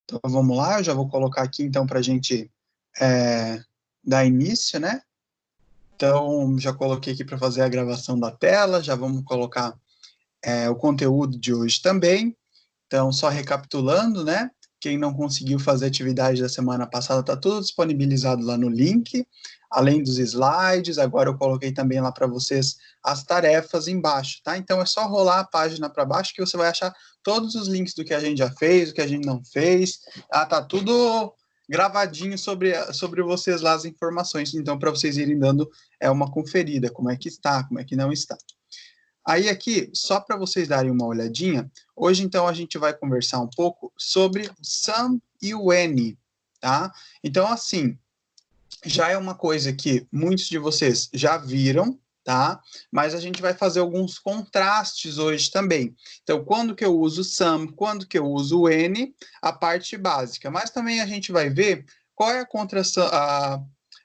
Então, vamos lá, eu já vou colocar aqui, então, para a gente dar início, né? Então, já coloquei aqui para fazer a gravação da tela, já vamos colocar o conteúdo de hoje também. Então, só recapitulando, né? Quem não conseguiu fazer a atividade da semana passada, está tudo disponibilizado lá no link, além dos slides. Agora eu coloquei também lá para vocês as tarefas embaixo, tá? Então é só rolar a página para baixo que você vai achar todos os links do que a gente já fez, do que a gente não fez. Tá tudo gravadinho sobre vocês lá as informações, então para vocês irem dando uma conferida, como é que está, como é que não está. Aí aqui, só para vocês darem uma olhadinha, hoje então a gente vai conversar um pouco sobre o some e o any, tá? Então assim, já é uma coisa que muitos de vocês já viram, tá? Mas a gente vai fazer alguns contrastes hoje também. Então, quando que eu uso some, quando que eu uso o any, a parte básica. Mas também a gente vai ver qual é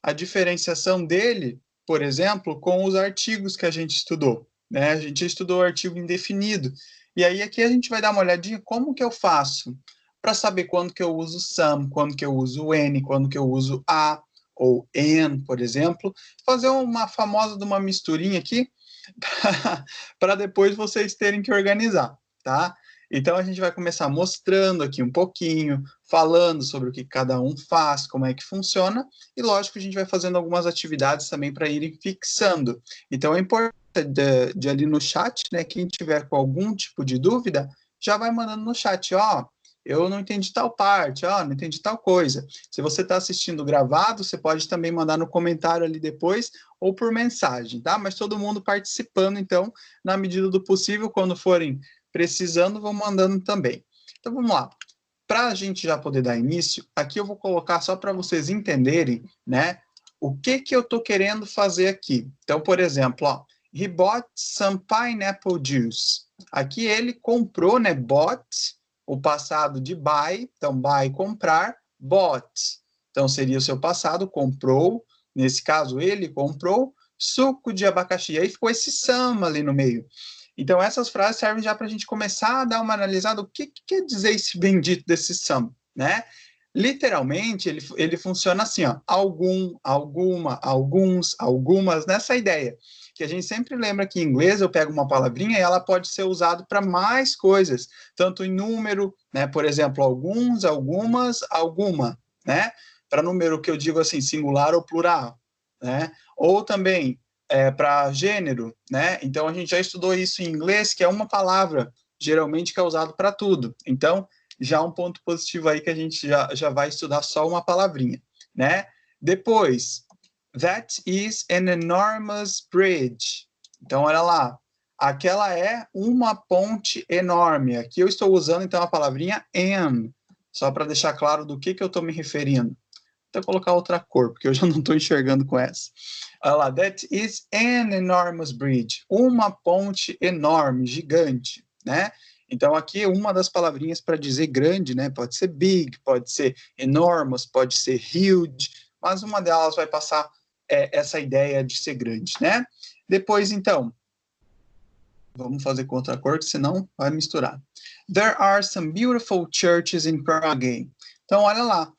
a diferenciação dele, por exemplo, com os artigos que a gente estudou, né? A gente estudou o artigo indefinido. E aí aqui a gente vai dar uma olhadinha como que eu faço para saber quando que eu uso some, quando que eu uso any, quando que eu uso a ou and, por exemplo, fazer uma famosa de uma misturinha aqui para depois vocês terem que organizar, tá? Então a gente vai começar mostrando aqui um pouquinho, falando sobre o que cada um faz, como é que funciona, e lógico a gente vai fazendo algumas atividades também para irem fixando. Então é importante de ali no chat, né? Quem tiver com algum tipo de dúvida, já vai mandando no chat, ó. Eu não entendi tal parte, não entendi tal coisa. Se você está assistindo gravado, você pode também mandar no comentário ali depois ou por mensagem, tá? Mas todo mundo participando, então, na medida do possível, quando forem precisando, vão mandando também. Então, vamos lá. Para a gente já poder dar início, aqui eu vou colocar só para vocês entenderem, né? O que eu estou querendo fazer aqui. Então, por exemplo, ó, he bought some pineapple juice. Aqui ele comprou, né? Bought, o passado de buy, então buy, comprar, bought. Então seria o seu passado, comprou, nesse caso ele comprou suco de abacaxi. Aí ficou esse some ali no meio. Então essas frases servem já para a gente começar a dar uma analisada, o que quer dizer esse bendito desse some, né? Literalmente, ele funciona assim, ó, algum, alguma, alguns, algumas, nessa ideia que a gente sempre lembra que em inglês eu pego uma palavrinha e ela pode ser usada para mais coisas, tanto em número, né? Por exemplo, alguns, algumas, alguma, né? Para número que eu digo assim, singular ou plural, né? Ou também para gênero, né? Então a gente já estudou isso em inglês, que é uma palavra, geralmente que é usado para tudo. Então, já um ponto positivo aí que a gente já vai estudar só uma palavrinha, né? Depois, that is an enormous bridge. Então, olha lá. Aquela é uma ponte enorme. Aqui eu estou usando, então, a palavrinha an, só para deixar claro do que eu estou me referindo. Vou colocar outra cor, porque eu já não estou enxergando com essa. Olha lá. That is an enormous bridge. Uma ponte enorme, gigante, né? Então, aqui uma das palavrinhas para dizer grande, né? Pode ser big, pode ser enormous, pode ser huge, mas uma delas vai passar essa ideia de ser grande, né? Depois, então, vamos fazer com outra cor, senão vai misturar. There are some beautiful churches in Prague. Então, olha lá.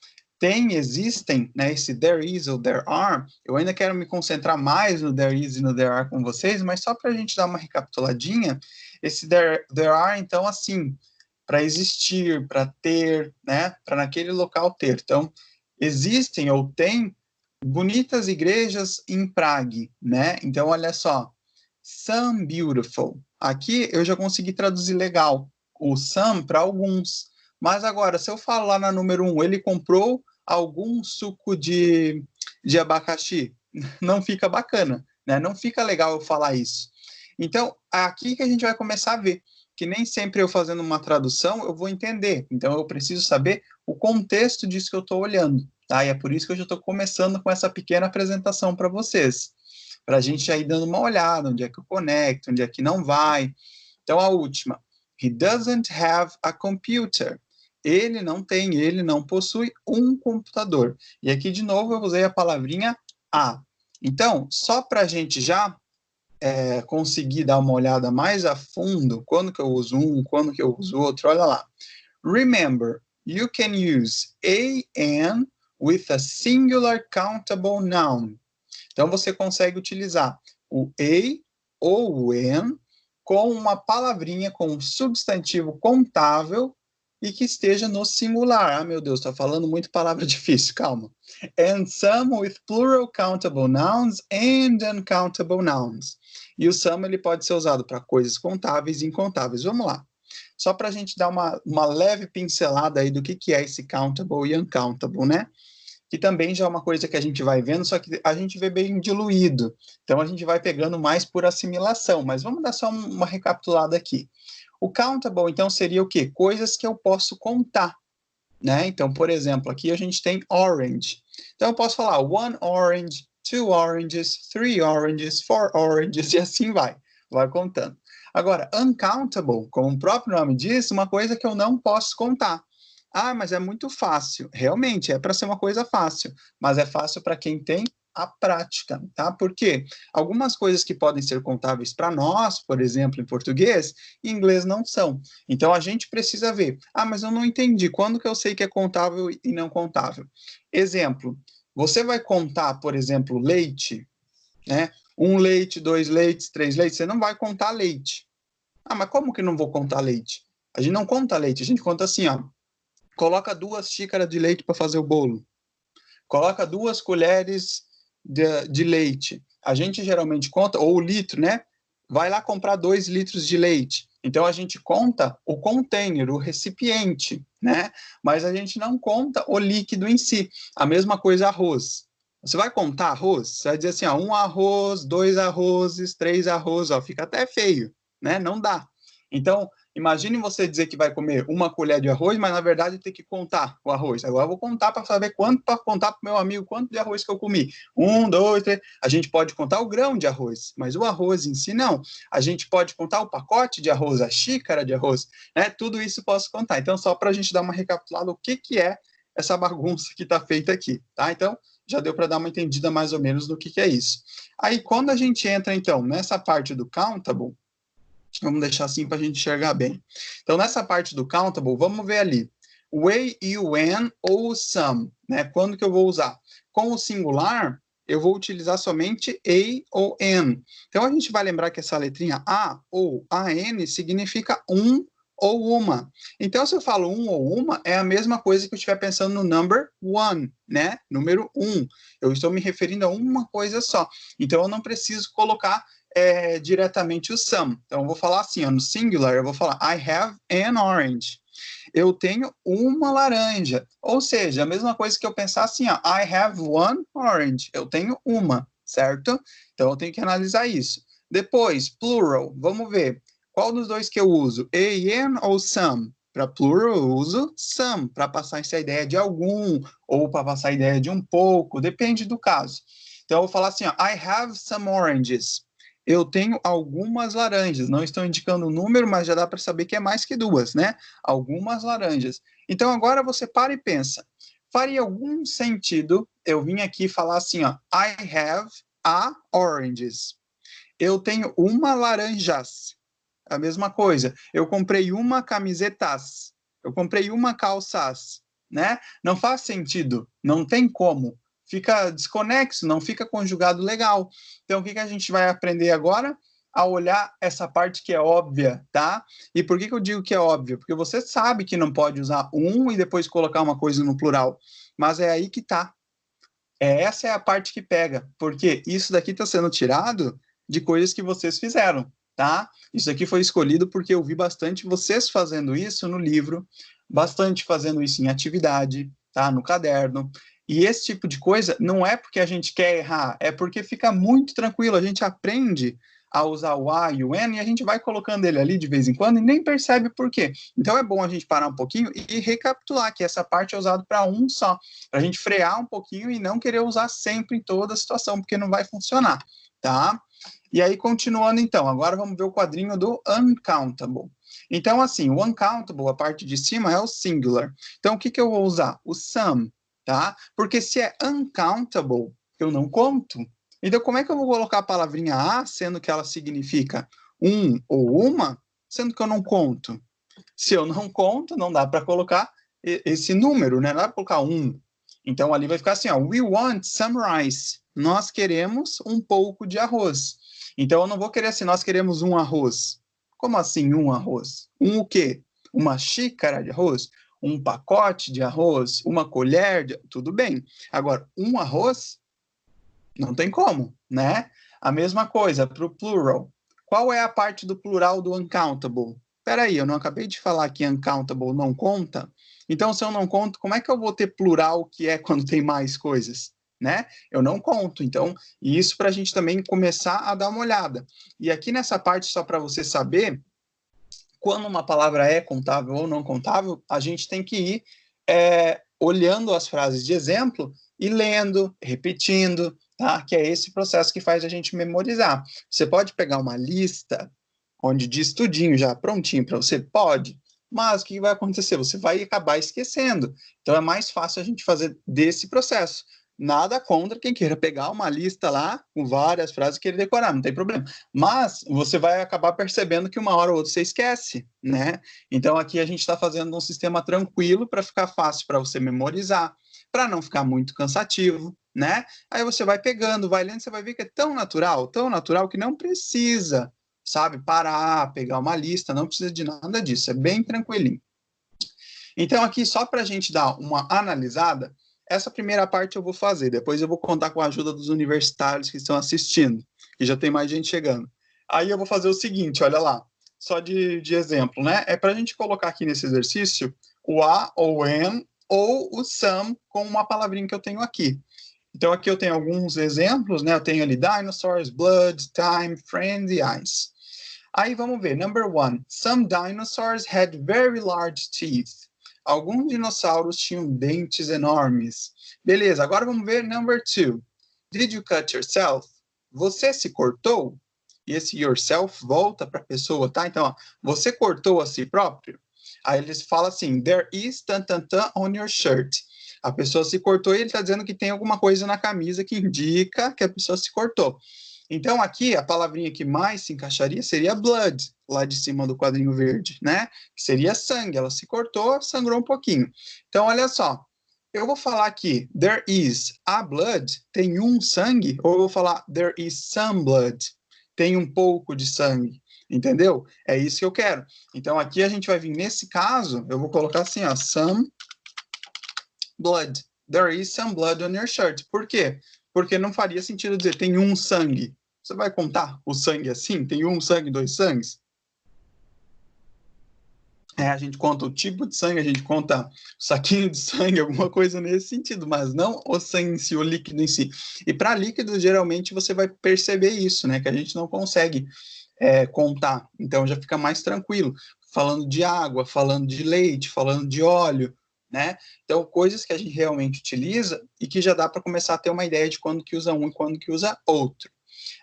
Existem, né, esse there is ou there are, eu ainda quero me concentrar mais no there is e no there are com vocês, mas só para a gente dar uma recapituladinha, esse there are, então, assim, para existir, para ter, né, para naquele local ter. Então, existem ou tem bonitas igrejas em Prague, né? Então, olha só, some beautiful. Aqui eu já consegui traduzir legal o some para alguns. Mas agora, se eu falar lá na número 1, ele comprou algum suco de abacaxi, não fica bacana, né? Não fica legal eu falar isso. Então, aqui que a gente vai começar a ver que nem sempre eu fazendo uma tradução eu vou entender. Então, eu preciso saber o contexto disso que eu estou olhando. Tá? E é por isso que eu já estou começando com essa pequena apresentação para vocês. Para a gente ir dando uma olhada, onde é que eu conecto, onde é que não vai. Então, a última. He doesn't have a computer. Ele não possui um computador. E aqui, de novo, eu usei a palavrinha a. Então, só para a gente já conseguir dar uma olhada mais a fundo, quando que eu uso um, quando que eu uso outro, olha lá. Remember, you can use an with a singular countable noun. Então, você consegue utilizar o a ou o an com uma palavrinha, com um substantivo contável e que esteja no singular. Ah, meu Deus, está falando muito palavra difícil, calma. And some with plural countable nouns and uncountable nouns. E o some ele pode ser usado para coisas contáveis e incontáveis. Vamos lá. Só para a gente dar uma leve pincelada aí do que é esse countable e uncountable, né? Que também já é uma coisa que a gente vai vendo, só que a gente vê bem diluído. Então, a gente vai pegando mais por assimilação. Mas vamos dar só uma recapitulada aqui. O countable, então, seria o quê? Coisas que eu posso contar, né? Então, por exemplo, aqui a gente tem orange. Então, eu posso falar one orange, two oranges, three oranges, four oranges, e assim vai contando. Agora, uncountable, como o próprio nome diz, uma coisa que eu não posso contar. Ah, mas é muito fácil. Realmente, é para ser uma coisa fácil, mas é fácil para quem tem a prática, tá? Porque algumas coisas que podem ser contáveis para nós, por exemplo, em português, em inglês não são. Então, a gente precisa ver. Ah, mas eu não entendi. Quando que eu sei que é contável e não contável? Exemplo, você vai contar, por exemplo, leite, né? 1 leite, 2 leites, 3 leites, você não vai contar leite. Ah, mas como que não vou contar leite? A gente não conta leite, a gente conta assim, ó. Coloca 2 xícaras de leite para fazer o bolo. Coloca 2 colheres de leite. A gente geralmente conta, ou o litro, né? Vai lá comprar 2 litros de leite. Então, a gente conta o container, o recipiente, né? Mas a gente não conta o líquido em si. A mesma coisa arroz. Você vai contar arroz? Você vai dizer assim, ó, 1 arroz, 2 arrozes, 3 arroz, ó, fica até feio, né? Não dá. Então, imagine você dizer que vai comer 1 colher de arroz, mas na verdade tem que contar o arroz. Agora eu vou contar para saber quanto, para contar para o meu amigo quanto de arroz que eu comi. 1, 2, 3. A gente pode contar o grão de arroz, mas o arroz em si não. A gente pode contar o pacote de arroz, a xícara de arroz, né? Tudo isso posso contar. Então, só para a gente dar uma recapitulada, o que é essa bagunça que está feita aqui, tá? Então, já deu para dar uma entendida mais ou menos do que é isso. Aí, quando a gente entra, então, nessa parte do countable, vamos deixar assim para a gente enxergar bem. Então, nessa parte do countable, vamos ver ali. O a e o an ou o some, né? Quando que eu vou usar? Com o singular, eu vou utilizar somente a ou an. Então, a gente vai lembrar que essa letrinha a ou an significa um ou uma. Então, se eu falo um ou uma, é a mesma coisa que eu estiver pensando no number one, né? Número 1. Eu estou me referindo a uma coisa só. Então, eu não preciso colocar diretamente o some. Então, eu vou falar assim, ó, no singular, eu vou falar I have an orange. Eu tenho uma laranja. Ou seja, a mesma coisa que eu pensar assim, ó, I have one orange. Eu tenho uma, certo? Então, eu tenho que analisar isso. Depois, plural, vamos ver. Qual dos dois que eu uso? An ou some? Para plural, eu uso some, para passar essa ideia de algum, ou para passar a ideia de um pouco, depende do caso. Então, eu vou falar assim, ó, I have some oranges. Eu tenho algumas laranjas. Não estou indicando o número, mas já dá para saber que é mais que 2, né? Algumas laranjas. Então, agora você para e pensa. Faria algum sentido eu vim aqui falar assim, ó, I have a oranges. Eu tenho uma laranjas. A mesma coisa. Eu comprei uma camisetas. Eu comprei uma calças, né? Não faz sentido. Não tem como. Fica desconexo, não fica conjugado legal. Então, o que a gente vai aprender agora? A olhar essa parte que é óbvia, tá? E por que eu digo que é óbvio? Porque você sabe que não pode usar um e depois colocar uma coisa no plural. Mas é aí que tá. Essa é a parte que pega. Porque isso daqui está sendo tirado de coisas que vocês fizeram, tá? Isso aqui foi escolhido porque eu vi bastante vocês fazendo isso no livro, bastante fazendo isso em atividade, tá? No caderno. E esse tipo de coisa não é porque a gente quer errar, é porque fica muito tranquilo, a gente aprende a usar o a e o n e a gente vai colocando ele ali de vez em quando e nem percebe por quê. Então é bom a gente parar um pouquinho e recapitular que essa parte é usada para um só, para a gente frear um pouquinho e não querer usar sempre em toda a situação, porque não vai funcionar, tá? E aí, continuando então, agora vamos ver o quadrinho do uncountable. Então, assim, o uncountable, a parte de cima é o singular. Então, o que eu vou usar? O some, tá? Porque se é uncountable, eu não conto. Então, como é que eu vou colocar a palavrinha a, sendo que ela significa um ou uma, sendo que eu não conto? Se eu não conto, não dá para colocar esse número, né? Não vai colocar 1. Então, ali vai ficar assim, ó, we want some rice. Nós queremos um pouco de arroz. Então, eu não vou querer assim, nós queremos um arroz. Como assim um arroz? Um o quê? Uma xícara de arroz? Um pacote de arroz? Uma colher de... Tudo bem. Agora, um arroz? Não tem como, né? A mesma coisa para o plural. Qual é a parte do plural do uncountable? Peraí, eu não acabei de falar que uncountable não conta? Então, se eu não conto, como é que eu vou ter plural que é quando tem mais coisas? Né? Eu não conto. Então, isso para a gente também começar a dar uma olhada. E aqui nessa parte, só para você saber, quando uma palavra é contável ou não contável, a gente tem que ir olhando as frases de exemplo e lendo, repetindo, tá? Que é esse processo que faz a gente memorizar. Você pode pegar uma lista onde diz tudinho já prontinho para você? Pode. Mas o que vai acontecer? Você vai acabar esquecendo. Então é mais fácil a gente fazer desse processo. Nada contra quem queira pegar uma lista lá com várias frases e querer decorar, não tem problema. Mas você vai acabar percebendo que uma hora ou outra você esquece, né? Então aqui a gente está fazendo um sistema tranquilo para ficar fácil para você memorizar, para não ficar muito cansativo, né? Aí você vai pegando, vai lendo, você vai ver que é tão natural que não precisa, sabe, parar, pegar uma lista, não precisa de nada disso, é bem tranquilinho. Então aqui só para a gente dar uma analisada, essa primeira parte eu vou fazer, depois eu vou contar com a ajuda dos universitários que estão assistindo, que já tem mais gente chegando. Aí eu vou fazer o seguinte, olha lá, só de exemplo, né? É para a gente colocar aqui nesse exercício o a ou o an ou o some com uma palavrinha que eu tenho aqui. Então aqui eu tenho alguns exemplos, né? Eu tenho ali dinosaurs, blood, time, friends e ice. Aí vamos ver, number 1. Some dinosaurs had very large teeth. Alguns dinossauros tinham dentes enormes. Beleza, agora vamos ver number 2. Did you cut yourself? Você se cortou? E esse yourself volta para a pessoa, tá? Então, ó, você cortou a si próprio? Aí eles falam assim, there is tan tan tan on your shirt. A pessoa se cortou e ele está dizendo que tem alguma coisa na camisa que indica que a pessoa se cortou. Então, aqui, a palavrinha que mais se encaixaria seria blood, lá de cima do quadrinho verde, né? Que seria sangue. Ela se cortou, sangrou um pouquinho. Então, olha só. Eu vou falar aqui, there is a blood, tem um sangue, ou eu vou falar, there is some blood, tem um pouco de sangue, entendeu? É isso que eu quero. Então, aqui a gente vai vir, nesse caso, eu vou colocar assim, ó, some blood. There is some blood on your shirt. Por quê? Porque não faria sentido dizer, tem um sangue. Você vai contar o sangue assim? Tem um sangue, dois sangues? A gente conta o tipo de sangue, a gente conta o saquinho de sangue, alguma coisa nesse sentido, mas não o sangue em si, o líquido em si. E para líquido, geralmente, você vai perceber isso, né? Que a gente não consegue contar. Então, já fica mais tranquilo. Falando de água, falando de leite, falando de óleo, né? Então, coisas que a gente realmente utiliza e que já dá para começar a ter uma ideia de quando que usa um e quando que usa outro.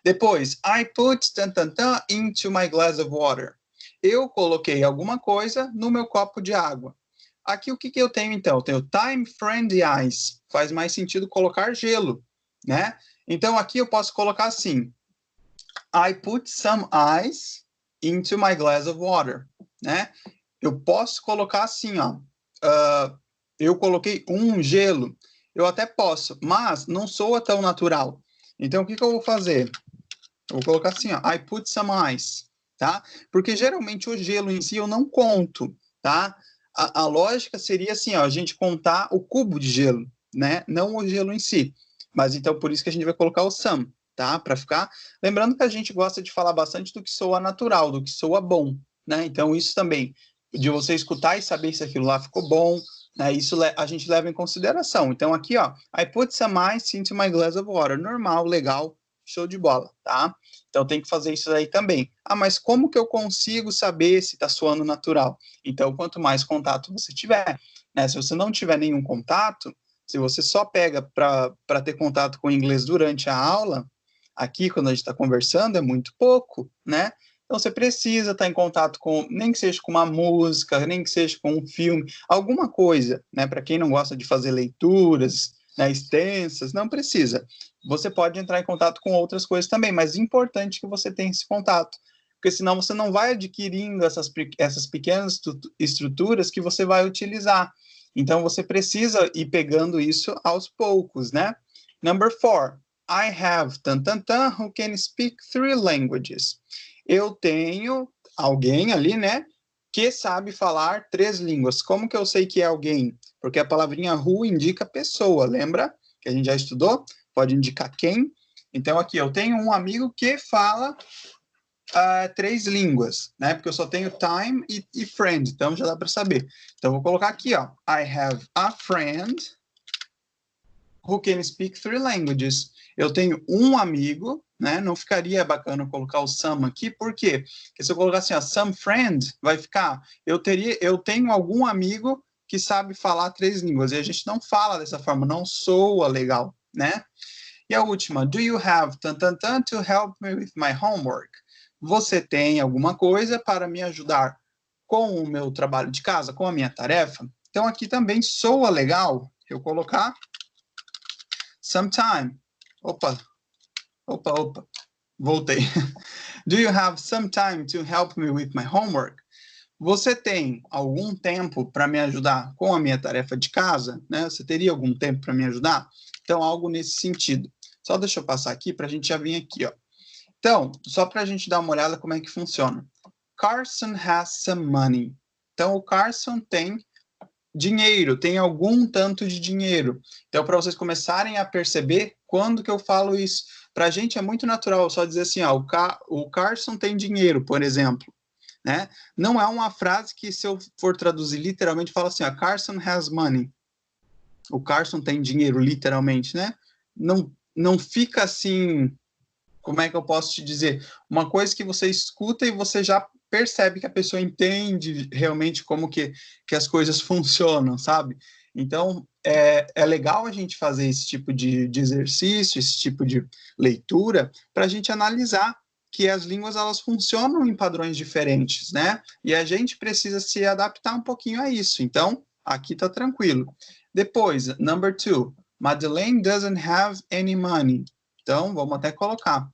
Depois, I put tan, tan, tan into my glass of water. Eu coloquei alguma coisa no meu copo de água. Aqui o que eu tenho então? Eu tenho time, friend e ice. Faz mais sentido colocar gelo, né? Então aqui eu posso colocar assim: I put some ice into my glass of water, né? Eu posso colocar assim, ó. Eu coloquei um gelo. Eu até posso, mas não soa tão natural. Então o que eu vou fazer? Eu vou colocar assim, ó, I put some ice, tá? Porque geralmente o gelo em si eu não conto, tá? A lógica seria assim, ó, a gente contar o cubo de gelo, né? Não o gelo em si. Mas então por isso que a gente vai colocar o some, tá? Para ficar. Lembrando que a gente gosta de falar bastante do que soa natural, do que soa bom, né? Então isso também, de você escutar e saber se aquilo lá ficou bom, né? Isso a gente leva em consideração. Então aqui, ó, I put some ice into my glass of water. Normal, legal, show de bola, tá? Então tem que fazer isso aí também. Ah, mas como que eu consigo saber se está soando natural? Então, quanto mais contato você tiver, né? Se você não tiver nenhum contato, se você só pega para ter contato com o inglês durante a aula, aqui quando a gente está conversando é muito pouco, né? Então você precisa estar em contato com, nem que seja com uma música, nem que seja com um filme, alguma coisa, né? Para quem não gosta de fazer leituras, né, extensas, não precisa. Você pode entrar em contato com outras coisas também, mas é importante que você tenha esse contato, porque senão você não vai adquirindo essas pequenas estruturas que você vai utilizar. Então, você precisa ir pegando isso aos poucos, né? Number 4. I have who can speak 3 languages. Eu tenho alguém ali, né, que sabe falar 3 línguas. Como que eu sei que é alguém? Porque a palavrinha who indica pessoa, lembra? Que a gente já estudou? Pode indicar quem. Então, aqui, eu tenho um amigo que fala 3 línguas, né? Porque eu só tenho time e friend, então já dá para saber. Então, vou colocar aqui, ó. I have a friend who can speak 3 languages. Eu tenho um amigo, né? Não ficaria bacana colocar o some aqui, por quê? Porque se eu colocar assim, ó, some friend, vai ficar, eu tenho algum amigo que sabe falar 3 línguas, e a gente não fala dessa forma, não soa legal, né? E a última, do you have to help me with my homework? Você tem alguma coisa para me ajudar com o meu trabalho de casa, com a minha tarefa? Então aqui também soa legal eu colocar sometime. Opa, voltei. Do you have some time to help me with my homework? Você tem algum tempo para me ajudar com a minha tarefa de casa? Né? Você teria algum tempo para me ajudar? Então, algo nesse sentido. Só deixa eu passar aqui para a gente já vir aqui, ó. Então, só para a gente dar uma olhada como é que funciona. Carson has some money. Então, o Carson tem dinheiro, tem algum tanto de dinheiro. Então, para vocês começarem a perceber quando que eu falo isso. Para a gente é muito natural só dizer assim, ó, o Carson tem dinheiro, por exemplo. Né? Não é uma frase que, se eu for traduzir literalmente, fala assim, ó, Carson has money. O Carson tem dinheiro, literalmente, né? Não fica assim, como é que eu posso te dizer? Uma coisa que você escuta e você já percebe que a pessoa entende realmente como que as coisas funcionam, sabe? Então, é legal a gente fazer esse tipo de exercício, esse tipo de leitura, para a gente analisar que as línguas, elas funcionam em padrões diferentes, né? E a gente precisa se adaptar um pouquinho a isso. Então, aqui tá tranquilo. Depois, number 2, Madeleine doesn't have any money. Então, vamos até colocar.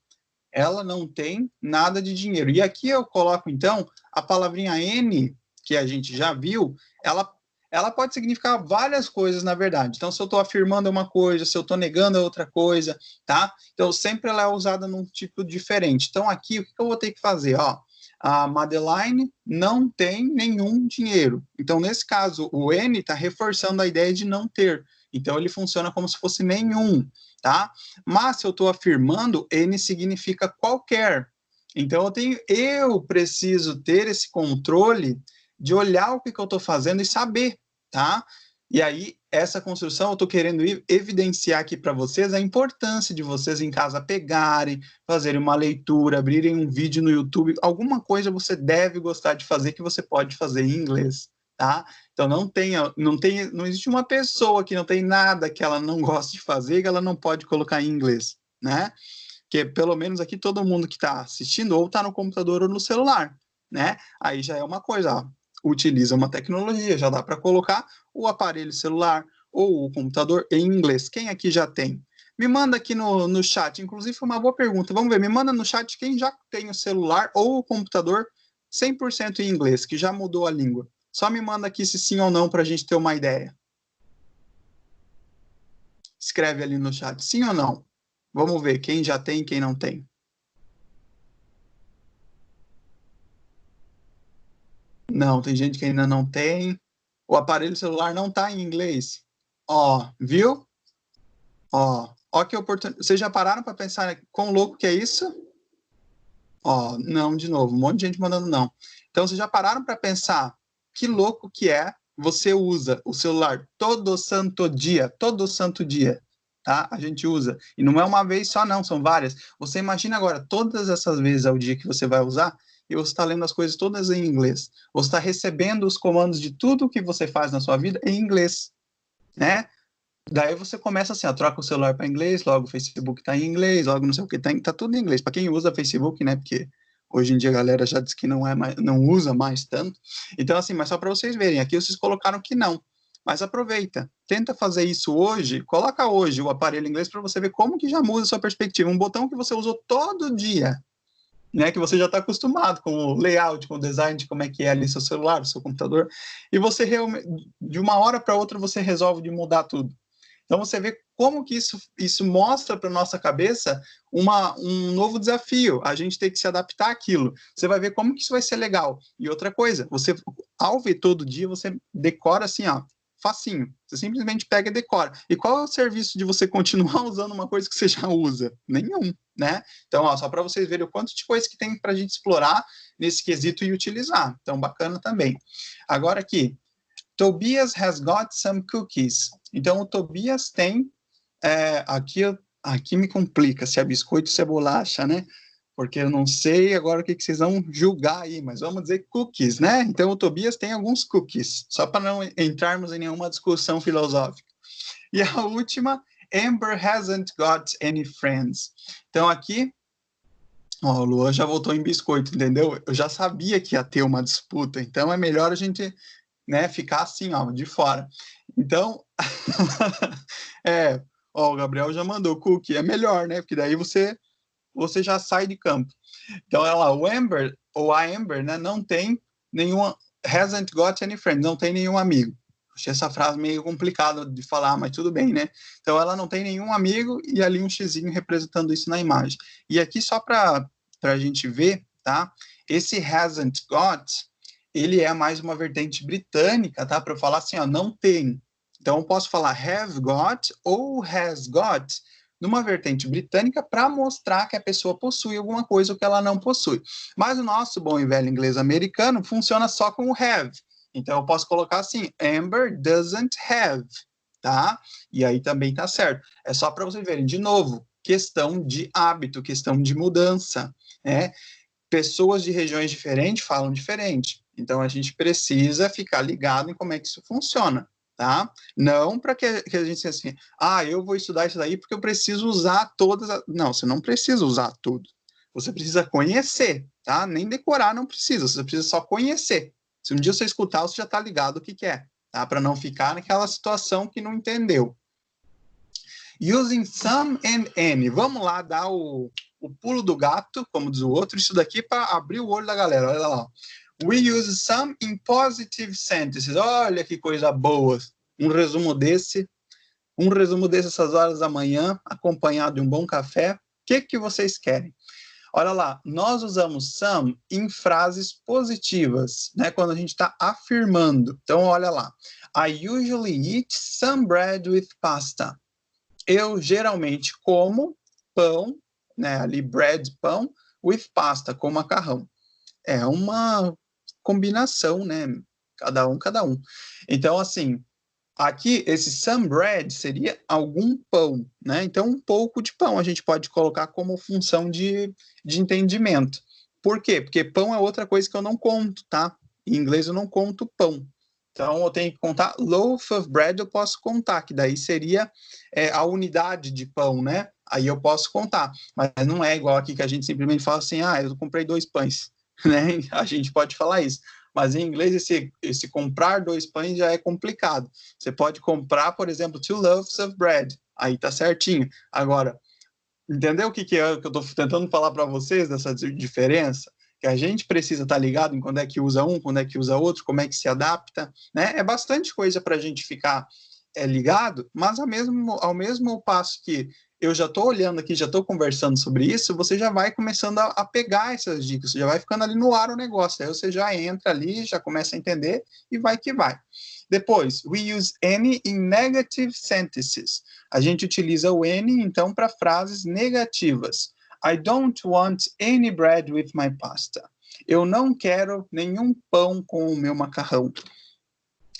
Ela não tem nada de dinheiro. E aqui eu coloco, então, a palavrinha N, que a gente já viu, ela pode significar várias coisas, na verdade. Então, se eu estou afirmando uma coisa, se eu estou negando outra coisa, tá? Então, sempre ela é usada num tipo diferente. Então, aqui, o que eu vou ter que fazer? Ó, a Madeleine não tem nenhum dinheiro. Então, nesse caso, o N está reforçando a ideia de não ter. Então, ele funciona como se fosse nenhum, tá? Mas, se eu estou afirmando, N significa qualquer. Então, eu preciso ter esse controle de olhar o que eu estou fazendo e saber, tá? E aí, essa construção, eu estou querendo evidenciar aqui para vocês a importância de vocês em casa pegarem, fazerem uma leitura, abrirem um vídeo no YouTube, alguma coisa você deve gostar de fazer que você pode fazer em inglês, tá? Então, não existe uma pessoa que não tem nada que ela não gosta de fazer que ela não pode colocar em inglês, né? Porque, pelo menos aqui, todo mundo que está assistindo ou está no computador ou no celular, né? Aí já é uma coisa, ó, utiliza uma tecnologia, já dá para colocar o aparelho celular ou o computador em inglês. Quem aqui já tem? Me manda aqui no chat, inclusive foi uma boa pergunta. Vamos ver, me manda no chat quem já tem o celular ou o computador 100% em inglês, que já mudou a língua. Só me manda aqui se sim ou não para a gente ter uma ideia. Escreve ali no chat, sim ou não? Vamos ver quem já tem e quem não tem. Não, tem gente que ainda não tem. O aparelho celular não está em inglês. Ó, viu? Ó que oportunidade. Vocês já pararam para pensar quão louco que é isso? Ó, não, de novo, um monte de gente mandando não. Então, vocês já pararam para pensar que louco que é você usa o celular todo santo dia, tá? A gente usa. E não é uma vez só, não, são várias. Você imagina agora, todas essas vezes ao dia que você vai usar, e você está lendo as coisas todas em inglês. Você está recebendo os comandos de tudo que você faz na sua vida em inglês, né? Daí você começa assim, ó, troca o celular para inglês, logo o Facebook está em inglês, logo não sei o que, tá tudo em inglês. Para quem usa Facebook, né, porque hoje em dia a galera já diz que não usa mais tanto. Então, assim, mas só para vocês verem, aqui vocês colocaram que não. Mas aproveita, tenta fazer isso hoje, coloca hoje o aparelho em inglês para você ver como que já muda a sua perspectiva. Um botão que você usou todo dia, né, que você já está acostumado com o layout, com o design, de como é que é ali seu celular, o seu computador, e você realmente, de uma hora para outra, você resolve de mudar tudo. Então, você vê como que isso mostra para nossa cabeça um novo desafio, a gente tem que se adaptar àquilo. Você vai ver como que isso vai ser legal. E outra coisa, você, ao ver todo dia, você decora assim, ó, facinho. Você simplesmente pega e decora. E qual é o serviço de você continuar usando uma coisa que você já usa? Nenhum, né? Então, ó, só para vocês verem o quanto de coisa que tem para a gente explorar nesse quesito e utilizar. Então, bacana também. Agora aqui, Tobias has got some cookies. Então, o Tobias tem, aqui me complica, se é biscoito ou se é bolacha, né? Porque eu não sei agora o que vocês vão julgar aí, mas vamos dizer cookies, né? Então, o Tobias tem alguns cookies, só para não entrarmos em nenhuma discussão filosófica. E a última, Amber hasn't got any friends. Então, aqui, ó, o Luan já voltou em biscoito, entendeu? Eu já sabia que ia ter uma disputa, então é melhor a gente, né, ficar assim, ó, de fora. Então, ó, o Gabriel já mandou cookie, é melhor, né? Porque daí você já sai de campo. Então, ela, o Amber, ou a Amber, né, não tem nenhuma, hasn't got any friend, não tem nenhum amigo. Achei essa frase meio complicada de falar, mas tudo bem, né? Então, ela não tem nenhum amigo e ali um xizinho representando isso na imagem. E aqui, só para a gente ver, tá? Esse hasn't got, ele é mais uma vertente britânica, tá? Para eu falar assim, ó, não tem. Então, eu posso falar have got ou has got, numa vertente britânica, para mostrar que a pessoa possui alguma coisa ou que ela não possui. Mas o nosso bom e velho inglês americano funciona só com o have. Então, eu posso colocar assim, Amber doesn't have, tá? E aí também tá certo. É só para vocês verem, de novo, questão de hábito, questão de mudança, né? Pessoas de regiões diferentes falam diferente. Então, a gente precisa ficar ligado em como é que isso funciona, tá? Não para que a gente seja assim, eu vou estudar isso daí porque eu preciso usar todas as... Não, você não precisa usar tudo. Você precisa conhecer, tá? Nem decorar não precisa, você precisa só conhecer. Se um dia você escutar, você já está ligado o que é, tá? Para não ficar naquela situação que não entendeu. Using some and any. Vamos lá dar o pulo do gato, como diz o outro. Isso daqui para abrir o olho da galera. Olha lá. We use some in positive sentences. Olha que coisa boa. Um resumo desse essas horas da manhã, acompanhado de um bom café. O que vocês querem? Olha lá, nós usamos some em frases positivas, né? Quando a gente está afirmando. Então, olha lá. I usually eat some bread with pasta. Eu geralmente como pão, né? Ali, bread, pão, with pasta, com macarrão. É uma combinação, né? Cada um. Então, assim, aqui, esse some bread seria algum pão, né? Então, um pouco de pão a gente pode colocar como função de entendimento. Por quê? Porque pão é outra coisa que eu não conto, tá? Em inglês eu não conto pão. Então, eu tenho que contar loaf of bread, eu posso contar, que daí seria a unidade de pão, né? Aí eu posso contar. Mas não é igual aqui que a gente simplesmente fala assim, eu comprei 2 pães, né? A gente pode falar isso. Mas em inglês, esse comprar 2 pães já é complicado. Você pode comprar, por exemplo, 2 loaves of bread. Aí tá certinho. Agora, entendeu o que eu estou tentando falar para vocês dessa diferença? Que a gente precisa estar ligado em quando é que usa um, quando é que usa outro, como é que se adapta, né? É bastante coisa para a gente ficar ligado, mas ao mesmo passo que eu já estou olhando aqui, já estou conversando sobre isso, você já vai começando a pegar essas dicas, já vai ficando ali no ar o negócio, aí você já entra ali, já começa a entender e vai que vai. Depois, we use any in negative sentences. A gente utiliza o any, então, para frases negativas. I don't want any bread with my pasta. Eu não quero nenhum pão com o meu macarrão.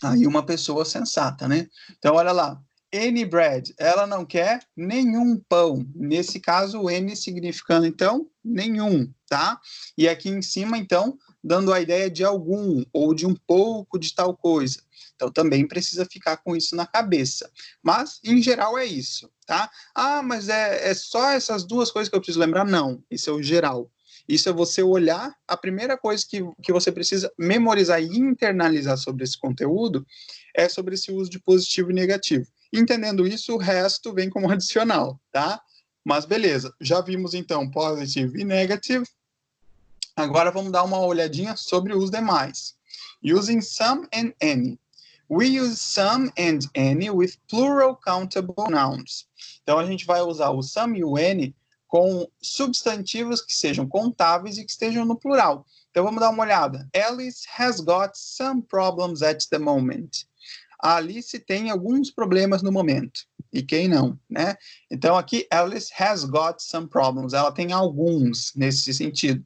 Aí uma pessoa sensata, né? Então, olha lá. Any bread, ela não quer nenhum pão. Nesse caso, o any significando, então, nenhum, tá? E aqui em cima, então, dando a ideia de algum ou de um pouco de tal coisa. Então, também precisa ficar com isso na cabeça. Mas, em geral, é isso, tá? Mas é só essas duas coisas que eu preciso lembrar? Não, isso é o geral. Isso é você olhar, a primeira coisa que você precisa memorizar e internalizar sobre esse conteúdo é sobre esse uso de positivo e negativo. Entendendo isso, o resto vem como adicional, tá? Mas beleza, já vimos então positive e negative. Agora vamos dar uma olhadinha sobre os demais. Using some and any. We use some and any with plural countable nouns. Então, a gente vai usar o some e o any com substantivos que sejam contáveis e que estejam no plural. Então, vamos dar uma olhada. Alice has got some problems at the moment. A Alice tem alguns problemas no momento. E quem não, né? Então, aqui, Alice has got some problems. Ela tem alguns nesse sentido.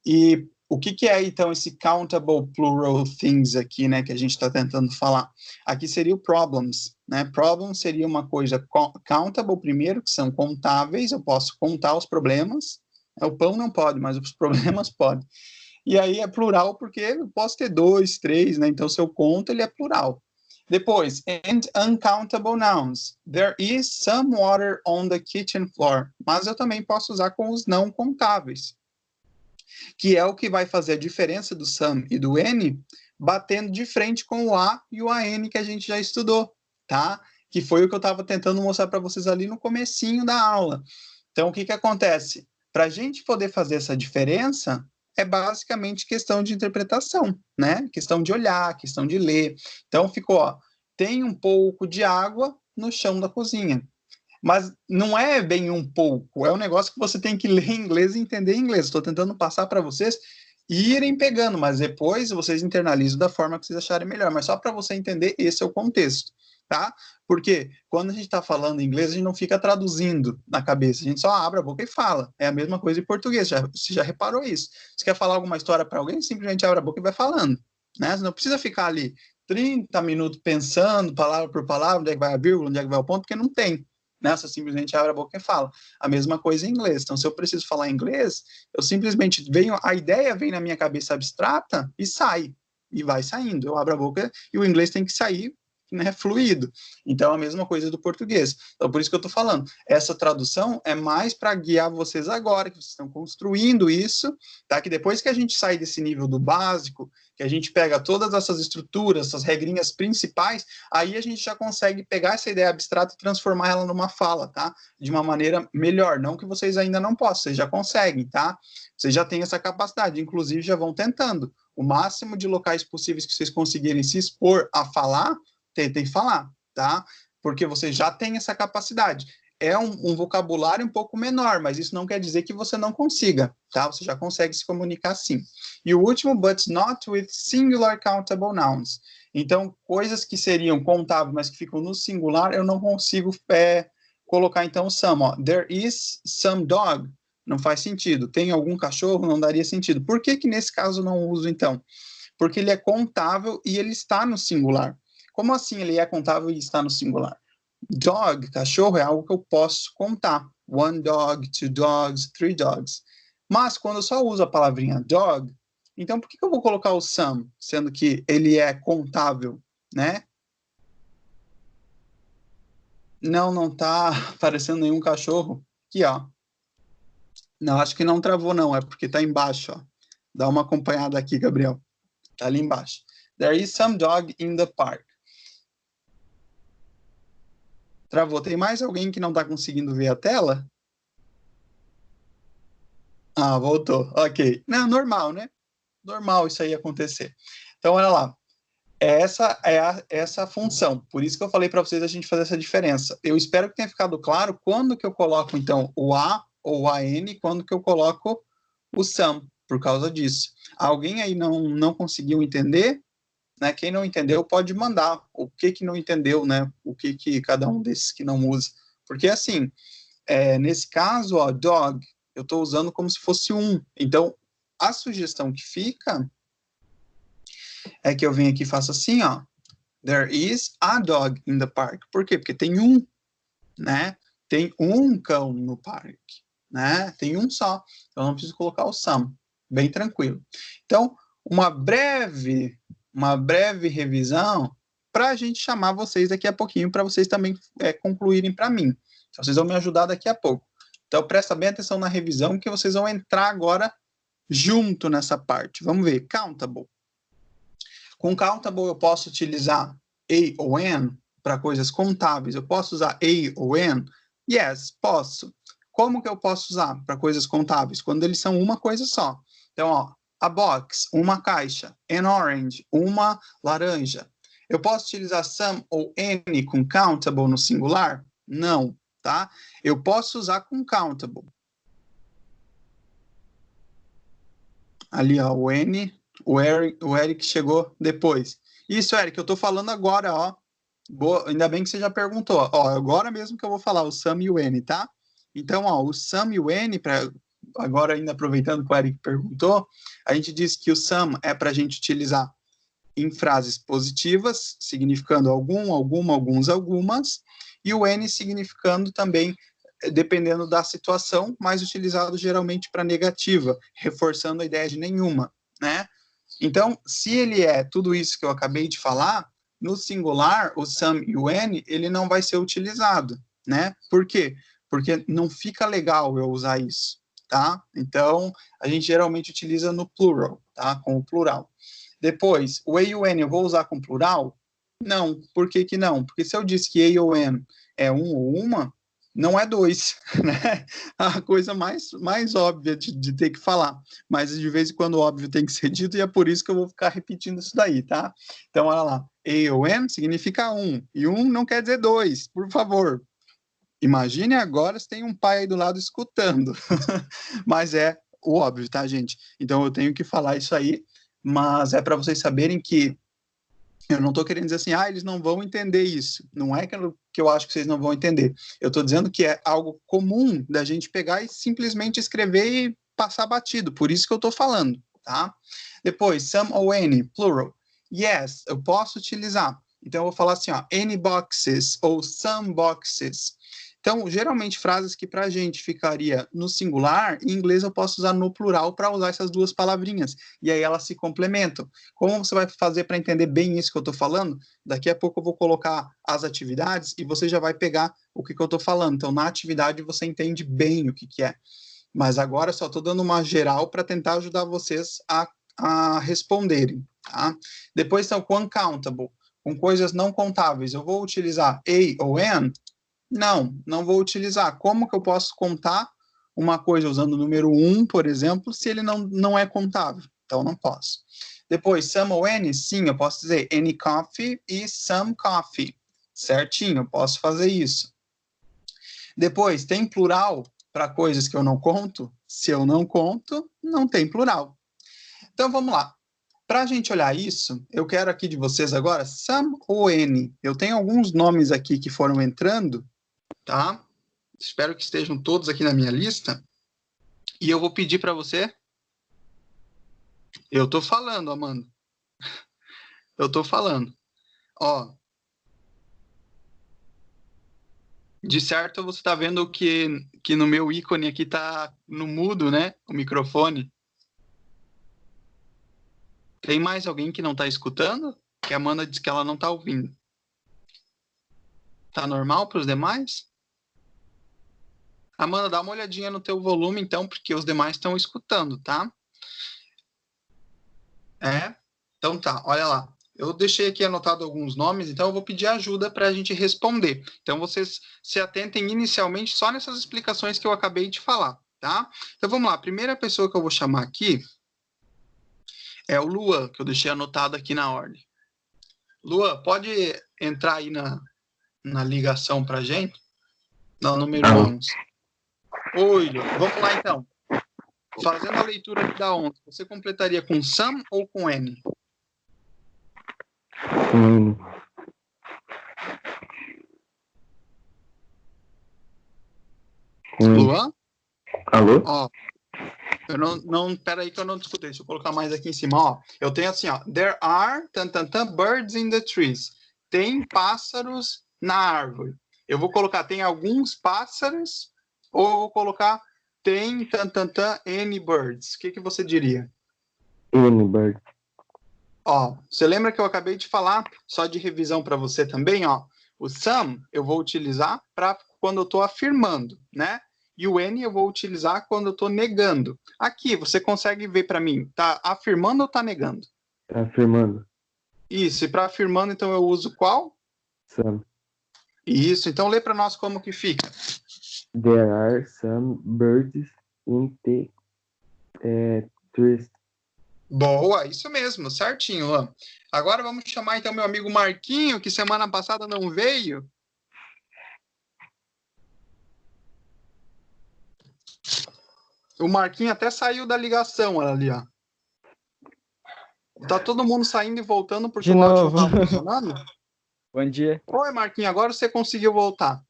E o que é, então, esse countable plural things aqui, né, que a gente está tentando falar? Aqui seria o problems, né? Problems seria uma coisa countable primeiro, que são contáveis, eu posso contar os problemas. O pão não pode, mas os problemas podem. E aí é plural porque eu posso ter 2, 3, né? Então, se eu conto, ele é plural. Depois, and uncountable nouns. There is some water on the kitchen floor. Mas eu também posso usar com os não contáveis, que é o que vai fazer a diferença do some e do any, batendo de frente com o a e o an que a gente já estudou, tá? Que foi o que eu estava tentando mostrar para vocês ali no comecinho da aula. Então, o que acontece? Para a gente poder fazer essa diferença, é basicamente questão de interpretação, né? Questão de olhar, questão de ler. Então, ficou, ó, tem um pouco de água no chão da cozinha. Mas não é bem um pouco, é um negócio que você tem que ler em inglês e entender em inglês. Estou tentando passar para vocês e irem pegando, mas depois vocês internalizam da forma que vocês acharem melhor. Mas só para você entender, esse é o contexto, tá? Porque quando a gente está falando inglês, a gente não fica traduzindo na cabeça, a gente só abre a boca e fala. É a mesma coisa em português, você já reparou isso? Você quer falar alguma história para alguém, simplesmente abre a boca e vai falando, né? Você não precisa ficar ali 30 minutos pensando, palavra por palavra, onde é que vai a vírgula, onde é que vai o ponto, porque não tem. Nessa simplesmente abre a boca e fala. A mesma coisa em inglês. Então, se eu preciso falar inglês, eu simplesmente a ideia vem na minha cabeça abstrata e sai. E vai saindo. Eu abro a boca e o inglês tem que sair, né, fluido. Então, a mesma coisa do português. Então, por isso que eu estou falando. Essa tradução é mais para guiar vocês agora, que vocês estão construindo isso, tá? Que depois que a gente sai desse nível do básico, que a gente pega todas essas estruturas, essas regrinhas principais, aí a gente já consegue pegar essa ideia abstrata e transformar ela numa fala, tá? De uma maneira melhor. Não que vocês ainda não possam, vocês já conseguem, tá? Vocês já têm essa capacidade, inclusive já vão tentando. O máximo de locais possíveis que vocês conseguirem se expor a falar, tentem falar, tá? Porque vocês já têm essa capacidade. É um vocabulário um pouco menor, mas isso não quer dizer que você não consiga, tá? Você já consegue se comunicar sim. E o último, but not with singular countable nouns. Então, coisas que seriam contáveis, mas que ficam no singular, eu não consigo colocar, então, some. Ó. There is some dog. Não faz sentido. Tem algum cachorro? Não daria sentido. Por que nesse caso não uso, então? Porque ele é contável e ele está no singular. Como assim ele é contável e está no singular? Dog, cachorro, é algo que eu posso contar. One dog, two dogs, three dogs. Mas quando eu só uso a palavrinha dog, então por que eu vou colocar o some, sendo que ele é contável, né? Não tá aparecendo nenhum cachorro. Aqui, ó. Não, acho que não travou, não. É porque tá embaixo, ó. Dá uma acompanhada aqui, Gabriel. Tá ali embaixo. There is some dog in the park. Travou. Tem mais alguém que não tá conseguindo ver a tela? Ah, voltou. Ok. Não, normal, né? Normal isso aí acontecer. Então, olha lá. Essa função. Por isso que eu falei para vocês a gente fazer essa diferença. Eu espero que tenha ficado claro quando que eu coloco, então, o A ou o AN, quando que eu coloco o SAM, por causa disso. Alguém aí não conseguiu entender? Né? Quem não entendeu pode mandar o que não entendeu, né? O que cada um desses que não usa. Porque, assim, nesse caso, ó, dog, eu estou usando como se fosse um. Então, a sugestão que fica é que eu venho aqui e faço assim, ó. There is a dog in the park. Por quê? Porque tem um, né? Tem um cão no parque, né? Tem um só. Então, não preciso colocar o some. Bem tranquilo. Então, uma breve revisão para a gente chamar vocês daqui a pouquinho, para vocês também concluírem para mim. Então, vocês vão me ajudar daqui a pouco. Então, presta bem atenção na revisão, que vocês vão entrar agora junto nessa parte. Vamos ver. Countable. Com countable, eu posso utilizar a ou an para coisas contáveis. Eu posso usar a ou an? Yes, posso. Como que eu posso usar para coisas contáveis? Quando eles são uma coisa só. Então, ó, a box, uma caixa. An orange, uma laranja. Eu posso utilizar some ou any com countable no singular? Não, tá? Eu posso usar com countable. Ali, ó, o N, o Eric chegou depois. Isso, Eric, eu tô falando agora, ó. Boa, ainda bem que você já perguntou. Ó, agora mesmo que eu vou falar o some e o N, tá? Então, ó, o some e o N, agora ainda aproveitando que o Eric perguntou, a gente diz que o some é para a gente utilizar em frases positivas, significando algum, alguma, alguns, algumas, e o N significando também, dependendo da situação, mas utilizado geralmente para negativa, reforçando a ideia de nenhuma, né? Então, se ele é tudo isso que eu acabei de falar, no singular, o some e o N, ele não vai ser utilizado, né? Por quê? Porque não fica legal eu usar isso, tá? Então, a gente geralmente utiliza no plural, tá? Com o plural. Depois, o A e o N eu vou usar com plural? Não. Por que que não? Porque se eu disse que A ou N é um ou uma, não é dois, né? A coisa mais óbvia de ter que falar. Mas de vez em quando o óbvio tem que ser dito e é por isso que eu vou ficar repetindo isso daí, tá? Então, olha lá. A ou N significa um. E um não quer dizer dois, por favor. Imagine agora se tem um pai aí do lado escutando. Mas é o óbvio, tá, gente? Então eu tenho que falar isso aí, mas é para vocês saberem que eu não estou querendo dizer assim, eles não vão entender isso. Não é que eu acho que vocês não vão entender. Eu estou dizendo que é algo comum da gente pegar e simplesmente escrever e passar batido. Por isso que eu estou falando, tá? Depois, some ou any, plural. Yes, eu posso utilizar. Então, eu vou falar assim, ó, any boxes ou some boxes. Então, geralmente, frases que para a gente ficaria no singular, em inglês eu posso usar no plural para usar essas duas palavrinhas. E aí elas se complementam. Como você vai fazer para entender bem isso que eu estou falando? Daqui a pouco eu vou colocar as atividades e você já vai pegar o que eu estou falando. Então, na atividade você entende bem o que é. Mas agora só estou dando uma geral para tentar ajudar vocês a responderem. Tá? Depois, então, com uncountable, com coisas não contáveis, eu vou utilizar a ou an? Não, não vou utilizar. Como que eu posso contar uma coisa usando o número 1, por exemplo, se ele não é contável? Então, não posso. Depois, some ou any? Sim, eu posso dizer any coffee e some coffee. Certinho, eu posso fazer isso. Depois, tem plural para coisas que eu não conto? Se eu não conto, não tem plural. Então, vamos lá. Para a gente olhar isso, eu quero aqui de vocês agora some ou any. Eu tenho alguns nomes aqui que foram entrando, tá? Espero que estejam todos aqui na minha lista. E eu vou pedir para você. Eu tô falando, Amanda. Eu tô falando. Ó. De certo, você tá vendo que no meu ícone aqui tá no mudo, né? O microfone. Tem mais alguém que não tá escutando? Que a Amanda disse que ela não tá ouvindo. Tá normal para os demais? Amanda, dá uma olhadinha no teu volume, então, porque os demais estão escutando, tá? É? Então tá, olha lá. Eu deixei aqui anotado alguns nomes, então eu vou pedir ajuda para a gente responder. Então vocês se atentem inicialmente só nessas explicações que eu acabei de falar, tá? Então vamos lá, a primeira pessoa que eu vou chamar aqui é o Luan, que eu deixei anotado aqui na ordem. Luan, pode entrar aí na ligação para a gente? No número 11. Oi, Luan. Vamos lá então. Fazendo a leitura aqui da 11, você completaria com some ou com N? Luan? Alô? Ó, eu não, pera aí que eu não escutei. Deixa eu colocar mais aqui em cima, ó. Eu tenho assim, ó. There are birds in the trees. Tem pássaros na árvore. Eu vou colocar tem alguns pássaros ou eu vou colocar tem any birds. O que você diria? Any bird. Ó, você lembra que eu acabei de falar, só de revisão para você também, ó. O some eu vou utilizar para quando eu estou afirmando, né? E o N eu vou utilizar quando eu estou negando. Aqui, você consegue ver para mim, tá afirmando ou tá negando? Tá afirmando. Isso, e para afirmando, então eu uso qual? Some. Isso, então lê para nós como que fica. There are some birds in the twist. Boa, isso mesmo, certinho, Luan. Agora vamos chamar então meu amigo Marquinho, que semana passada não veio. O Marquinho até saiu da ligação, olha ali, ó. Tá todo mundo saindo e voltando porque De o áudio não novo. tá funcionando? Bom dia. Oi, Marquinho, agora você conseguiu voltar.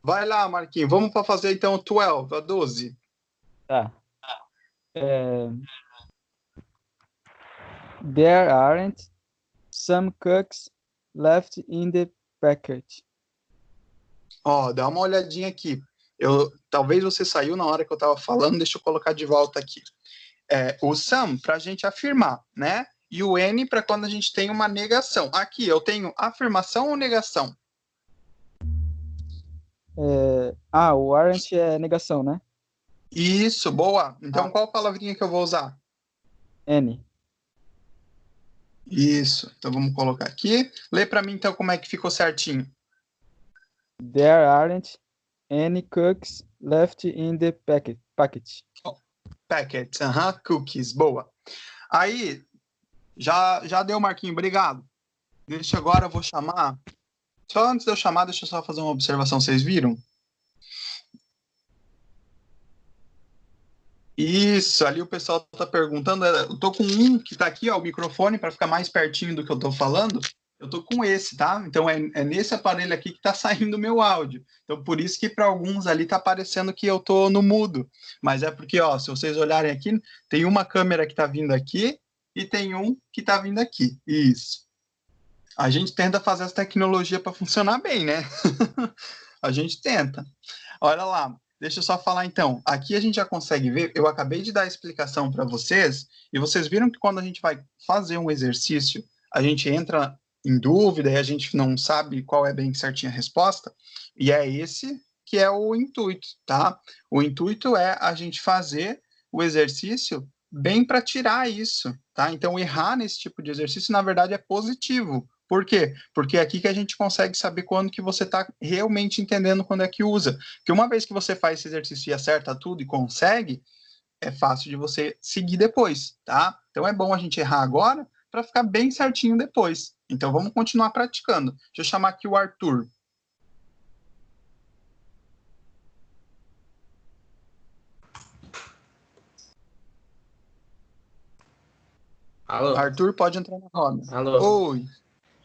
Vai lá, Marquinho, vamos para fazer então o 12, a 12. Tá. There aren't some cookies left in the packet. Ó, dá uma olhadinha aqui. Talvez você saiu na hora que eu estava falando, deixa eu colocar de volta aqui. O some para a gente afirmar, né? E o N para quando a gente tem uma negação. Aqui eu tenho afirmação ou negação? O aren't é negação, né? Isso, boa. Então qual palavrinha que eu vou usar? N. Isso. Então vamos colocar aqui. Lê para mim então como é que ficou certinho. There aren't any cookies left in the packet. Packets, cookies, boa. Aí, já deu, Marquinho, obrigado. Deixa agora, eu vou chamar. Só antes de eu chamar, deixa eu só fazer uma observação. Vocês viram? Isso, ali o pessoal tá perguntando. Eu tô com um que tá aqui, ó, o microfone, para ficar mais pertinho do que eu tô falando. Eu tô com esse, tá? Então é nesse aparelho aqui que tá saindo o meu áudio. Então por isso que para alguns ali tá parecendo que eu tô no mudo. Mas é porque, ó, se vocês olharem aqui, tem uma câmera que tá vindo aqui e tem um que tá vindo aqui. Isso. A gente tenta fazer essa tecnologia para funcionar bem, né? A gente tenta. Olha lá. Deixa eu só falar então. Aqui a gente já consegue ver. Eu acabei de dar a explicação para vocês e vocês viram que quando a gente vai fazer um exercício, a gente entra em dúvida e a gente não sabe qual é bem certinha a resposta. E é esse que é o intuito, tá? O intuito é a gente fazer o exercício bem para tirar isso, tá? Então errar nesse tipo de exercício na verdade é positivo. Por quê? Porque é aqui que a gente consegue saber quando que você está realmente entendendo quando é que usa. Porque uma vez que você faz esse exercício e acerta tudo e consegue, é fácil de você seguir depois, tá? Então é bom a gente errar agora para ficar bem certinho depois. Então vamos continuar praticando. Deixa eu chamar aqui o Arthur. Alô? Arthur, pode entrar na roda. Alô? Oi.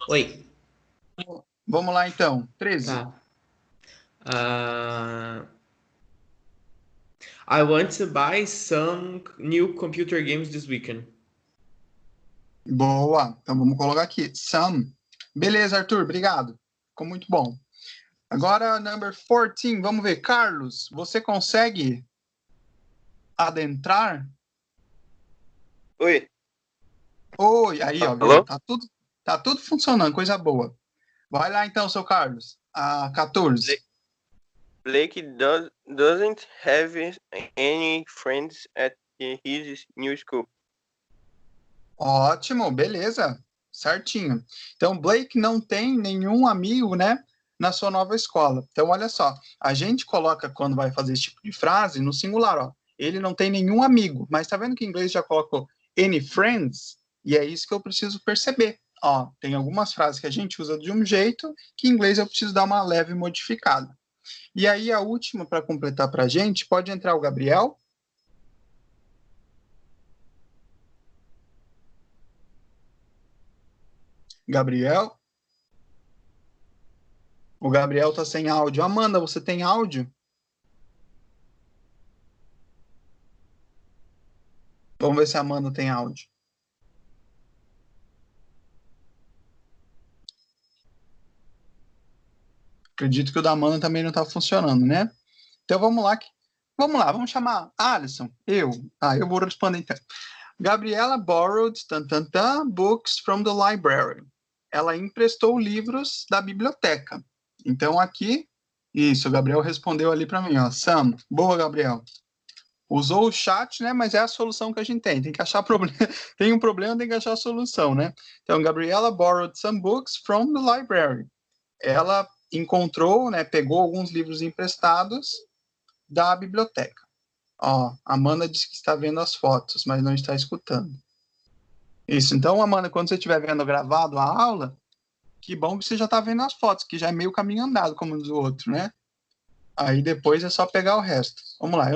Oi. Vamos lá então. 13. Tá. I want to buy some new computer games this weekend. Boa. Então vamos colocar aqui. Some. Beleza, Arthur. Obrigado. Ficou muito bom. Agora, number 14. Vamos ver. Carlos, você consegue adentrar? Oi. Oi. Aí, ó. Alô? Tá tudo funcionando. Coisa boa. Vai lá então, seu Carlos. 14. Blake doesn't have any friends at his new school. Ótimo, beleza. Certinho. Então, Blake não tem nenhum amigo, né, na sua nova escola. Então, olha só. A gente coloca, quando vai fazer esse tipo de frase, no singular, ó. Ele não tem nenhum amigo. Mas tá vendo que em inglês já colocou any friends? E é isso que eu preciso perceber. Ó, tem algumas frases que a gente usa de um jeito que em inglês eu preciso dar uma leve modificada. E aí a última para completar para a gente, pode entrar o Gabriel. Gabriel. O Gabriel tá sem áudio. Amanda, você tem áudio? Vamos ver se a Amanda tem áudio. Acredito que o da Amanda também não está funcionando, né? Então vamos lá. Vamos chamar Alisson. Eu vou responder então. Gabriela borrowed books from the library. Ela emprestou livros da biblioteca. Então aqui, isso, o Gabriel respondeu ali para mim, ó. Sam, boa, Gabriel. Usou o chat, né? Mas é a solução que a gente tem. Tem que achar problema. Tem um problema, tem que achar a solução, né? Então, Gabriela borrowed some books from the library. Ela encontrou, né, pegou alguns livros emprestados da biblioteca. Ó, a Amanda disse que está vendo as fotos, mas não está escutando. Isso, então, Amanda, quando você estiver vendo gravado a aula, que bom que você já está vendo as fotos, que já é meio caminho andado, como diz o outro, né? Aí depois é só pegar o resto. Vamos lá.